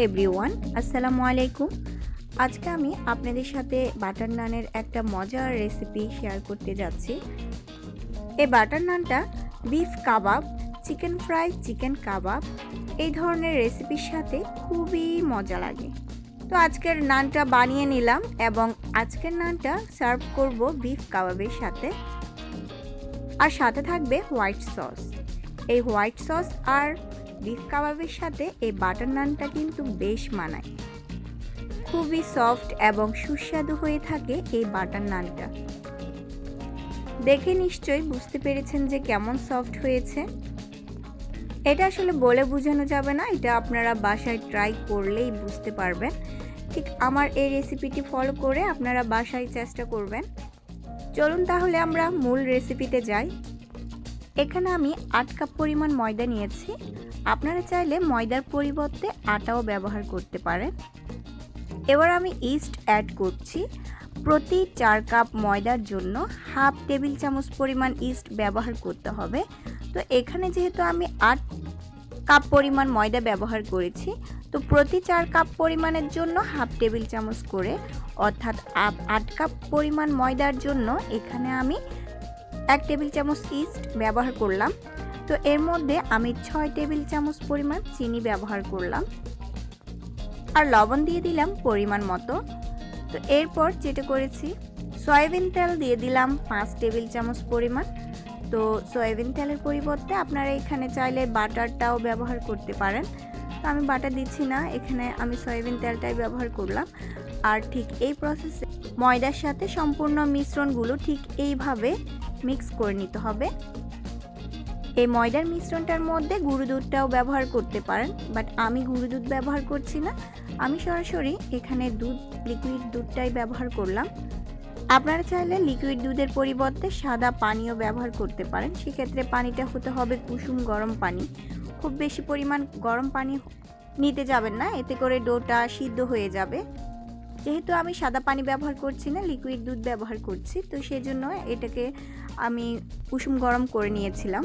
Everyone, আসসালামু আলাইকুম। আজকে আমি আপনাদের সাথে বাটার নানের একটা মজার রেসিপি শেয়ার করতে যাচ্ছি। এই বাটার নানটা বিফ কাবাব, চিকেন ফ্রাই, চিকেন কাবাব এই ধরনের রেসিপির সাথে খুবই মজা লাগে। তো আজকের নানটা বানিয়ে নিলাম এবং আজকের নানটা সার্ভ করব বিফ কাবাবের সাথে, আর সাথে থাকবে হোয়াইট সস। এই হোয়াইট সস আর বিফ কাবাবের সাথে এই বাটার নানটা কিন্তু বেশ মানায়। খুবই সফট এবং সুস্বাদু হয়ে থাকে এই বাটার নানটা। দেখে নিশ্চয়ই বুঝতে পেরেছেন যে কেমন সফট হয়েছে। এটা আসলে বলে বোঝানো যাবে না, এটা আপনারা বাসায় ট্রাই করলেই বুঝতে পারবেন। ঠিক আমার এই রেসিপিটি ফলো করে আপনারা বাসায় চেষ্টা করবেন। চলুন তাহলে আমরা মূল রেসিপিতে যাই। এখানে আমি 8 কাপ পরিমাণ ময়দা নিয়েছি। আপনারা চাইলে ময়দার পরিবর্তে আটাও ব্যবহার করতে পারেন। এবার আমি ইস্ট অ্যাড করছি। প্রতি 4 কাপ ময়দার জন্য হাফ টেবিল চামচ পরিমাণ ইস্ট ব্যবহার করতে হবে। তো এখানে যেহেতু আমি 8 কাপ পরিমাণ ময়দা ব্যবহার করেছি, তো প্রতি 4 কাপ পরিমাণের জন্য হাফ টেবিল চামচ করে, অর্থাৎ 8 কাপ পরিমাণ ময়দার জন্য এখানে আমি 1 টেবিল চামচ ইস্ট ব্যবহার করলাম। তো এর মধ্যে আমি 6 টেবিল চামচ পরিমাণ চিনি ব্যবহার করলাম, আর লবণ দিয়ে দিলাম পরিমাণ মতো। তো এরপর যেটা করেছি, সয়াবিন তেল দিয়ে দিলাম 5 টেবিল চামচ পরিমাণ। তো সয়াবিন তেলের পরিবর্তে আপনারা এখানে চাইলে বাটারটাও ব্যবহার করতে পারেন। তো আমি বাটার দিচ্ছি না, এখানে আমি সয়াবিন তেলটাই ব্যবহার করলাম। আর ঠিক এই প্রসেসে ময়দার সাথে সম্পূর্ণ মিশ্রণগুলো ঠিক এইভাবে মিক্স করে নিতে হবে। এই ময়দার মিশ্রণটার মধ্যে গুঁড়ো দুধটাও ব্যবহার করতে পারেন, বাট আমি গুঁড়ো দুধ ব্যবহার করছি না, আমি সরাসরি এখানে লিকুইড দুধটাই ব্যবহার করলাম। আপনারা চাইলে লিকুইড দুধের পরিবর্তে সাদা পানিও ব্যবহার করতে পারেন। সেক্ষেত্রে পানিটা হতে হবে কুসুম গরম পানি। খুব বেশি পরিমাণ গরম পানি নিতে যাবেন না, এতে করে ডোটা সিদ্ধ হয়ে যাবে। যেহেতু আমি সাদা পানি ব্যবহার করছি না, লিকুইড দুধ ব্যবহার করছি, তো সেজন্য এটাকে আমি কুসুম গরম করে নিয়েছিলাম।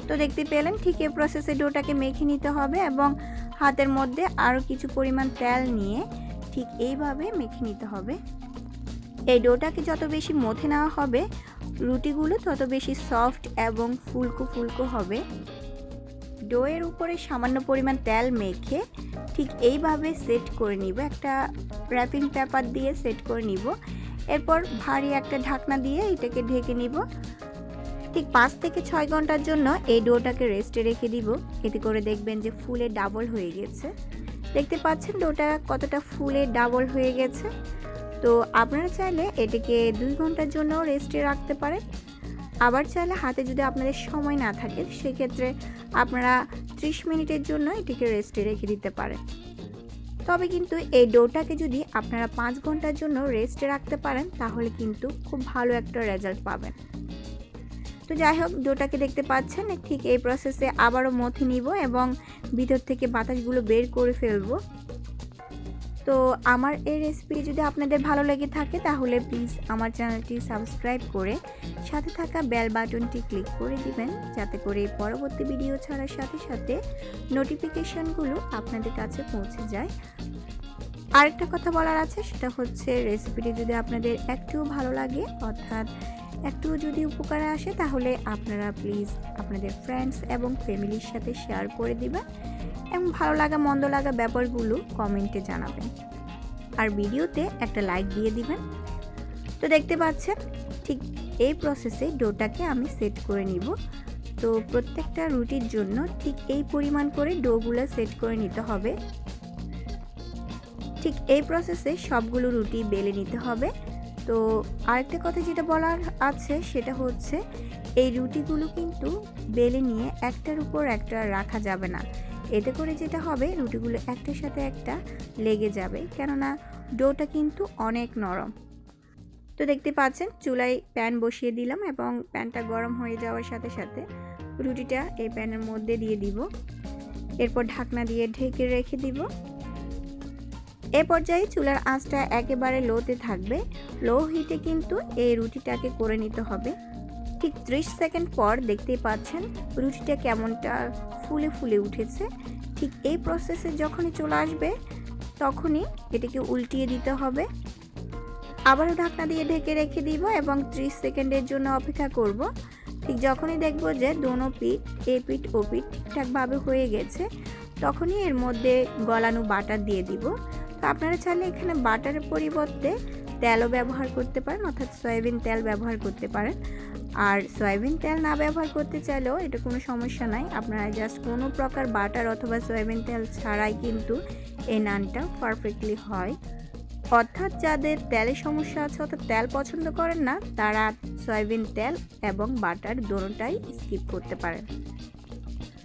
তো দেখতে পেলেন ঠিক এই প্রসেসে ডোটাকে মেখে নিতে হবে এবং হাতের মধ্যে আরও কিছু পরিমাণ তেল নিয়ে ঠিক এইভাবে মেখে নিতে হবে। এই ডোটাকে যত বেশি মথে নেওয়া হবে, রুটিগুলো তত বেশি সফট এবং ফুলকো ফুলকো হবে। ডোয়ের উপরে সামান্য পরিমাণ তেল মেখে ঠিক এইভাবে সেট করে নিব, একটা র্যাপিং পেপার দিয়ে সেট করে নিব। এরপর ভারী একটা ঢাকনা দিয়ে এটাকে ঢেকে নিব। ঠিক 5 থেকে 6 ঘন্টার জন্য এই ডোটাকে রেস্টে রেখে দিব। এতে করে দেখবেন যে ফুলে ডাবল হয়ে গেছে। দেখতে পাচ্ছেন ডোটা কতটা ফুলে ডাবল হয়ে গেছে। তো আপনারা চাইলে এটাকে 2 ঘন্টার জন্য রেস্টে রাখতে পারেন। আবার চাইলে হাতে যদি আপনাদের সময় না থাকে, সেক্ষেত্রে আপনারা 30 মিনিটের জন্য এটাকে রেস্টে রেখে দিতে পারেন। তবে কিন্তু এই ডোটাকে যদি আপনারা 5 ঘন্টার জন্য রেস্টে রাখতে পারেন, তাহলে কিন্তু খুব ভালো একটা রেজাল্ট পাবেন। তো যাই হোক, ডোটাকে দেখতে পাচ্ছেন ঠিক এই প্রসেসে আবারও মথে নিব এবং ভিতর থেকে বাতাসগুলো বের করে ফেলবো। তো আমার এই রেসিপি যদি আপনাদের ভালো লেগে থাকে, তাহলে প্লিজ আমার চ্যানেলটি সাবস্ক্রাইব করে সাথে থাকা বেল বাটনটি ক্লিক করে দিবেন, যাতে করে পরবর্তী ভিডিও ছাড়ার সাথে সাথে নোটিফিকেশনগুলো আপনাদের কাছে পৌঁছে যায়। আরেকটা কথা বলার আছে, সেটা হচ্ছে রেসিপিটি যদি আপনাদের একটু ভালো লাগে, অর্থাৎ একটু যদি উপকারে আসে, তাহলে আপনারা প্লিজ আপনাদের ফ্রেন্ডস এবং ফ্যামিলির সাথে শেয়ার করে দিবেন এবং ভালো লাগা মন্দ লাগা ব্যাপারগুলো কমেন্টে জানাবেন, আর ভিডিওতে একটা লাইক দিয়ে দিবেন। তো দেখতে পাচ্ছেন ঠিক এই প্রসেসে ডোটাকে আমি সেট করে নিব। তো প্রত্যেকটা রুটির জন্য ঠিক এই পরিমাণ করে ডোগুলো সেট করে নিতে হবে। ঠিক এই প্রসেসে সবগুলো রুটি বেলে নিতে হবে। তো আরেকটা কথা যেটা বলার আছে, সেটা হচ্ছে এই রুটিগুলো কিন্তু বেলে নিয়ে একটার উপর একটা রাখা যাবে না। এতে করে যেটা হবে, রুটিগুলো একটার সাথে একটা লেগে যাবে, কেননা ডোটা কিন্তু অনেক নরম। তো দেখতে পাচ্ছেন চুলায় প্যান বসিয়ে দিলাম এবং প্যানটা গরম হয়ে যাওয়ার সাথে সাথে রুটিটা এই প্যানের মধ্যে দিয়ে দিব। এরপর ঢাকনা দিয়ে ঢেকে রেখে দিব। এ পর্যায়ে চুলার আঁচটা একেবারে লোতে থাকবে। লো হিটে কিন্তু এই রুটিটাকে করে নিতে হবে। ঠিক 30 সেকেন্ড পর দেখতেই পাচ্ছেন রুটিটা কেমনটা ফুলে ফুলে উঠেছে। ঠিক এই প্রসেসে যখনই চলে আসবে তখনই এটাকে উল্টিয়ে দিতে হবে। আবারও ঢাকনা দিয়ে ঢেকে রেখে দিব এবং 30 সেকেন্ডের জন্য অপেক্ষা করব। ঠিক যখনই দেখব যে দোনো পিঠ পিঠ ও পিঠ ঠিকঠাকভাবে হয়ে গেছে তখনই এর মধ্যে গলানো বাটার দিয়ে দিব। তো আপনারা চাইলে এখানে বাটারের পরিবর্তে তেলও ব্যবহার করতে পারেন, অর্থাৎ সয়াবিন তেল ব্যবহার করতে পারেন। আর সয়াবিন তেল না ব্যবহার করতে চাইলেও এটা কোনো সমস্যা নাই, আপনারা জাস্ট কোনো প্রকার বাটার অথবা সয়াবিন তেল ছাড়াই কিন্তু এই নানটা পারফেক্টলি হয়। অর্থাৎ যাদের তেলের সমস্যা আছে অর্থাৎ তেল পছন্দ করেন না তারা সয়াবিন তেল এবং বাটার দোনোটাই স্কিপ করতে পারেন।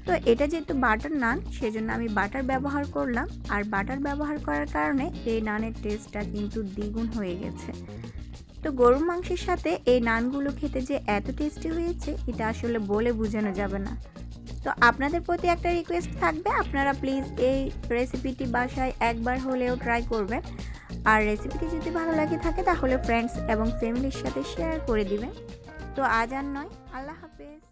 তো এটা যেহেতু বাটার নান সেজন্য আমি বাটার ব্যবহার করলাম, আর বাটার ব্যবহার করার কারণে এই নানের টেস্টটা কিন্তু দ্বিগুণ হয়ে গেছে। তো গরুর মাংসের সাথে এই নানগুলো খেতে যে এত টেস্টি হয়েছে এটা আসলে বলে বোঝানো যাবে না। তো আপনাদের প্রতি একটা রিকোয়েস্ট থাকবে, আপনারা প্লিজ এই রেসিপিটি বাসায় একবার হলেও ট্রাই করবেন। আর রেসিপিটি যদি ভালো লাগে থাকে তাহলে ফ্রেন্ডস এবং ফ্যামিলির সাথে শেয়ার করে দিবেন। তো আজ আর নয়, আল্লাহ হাফেজ।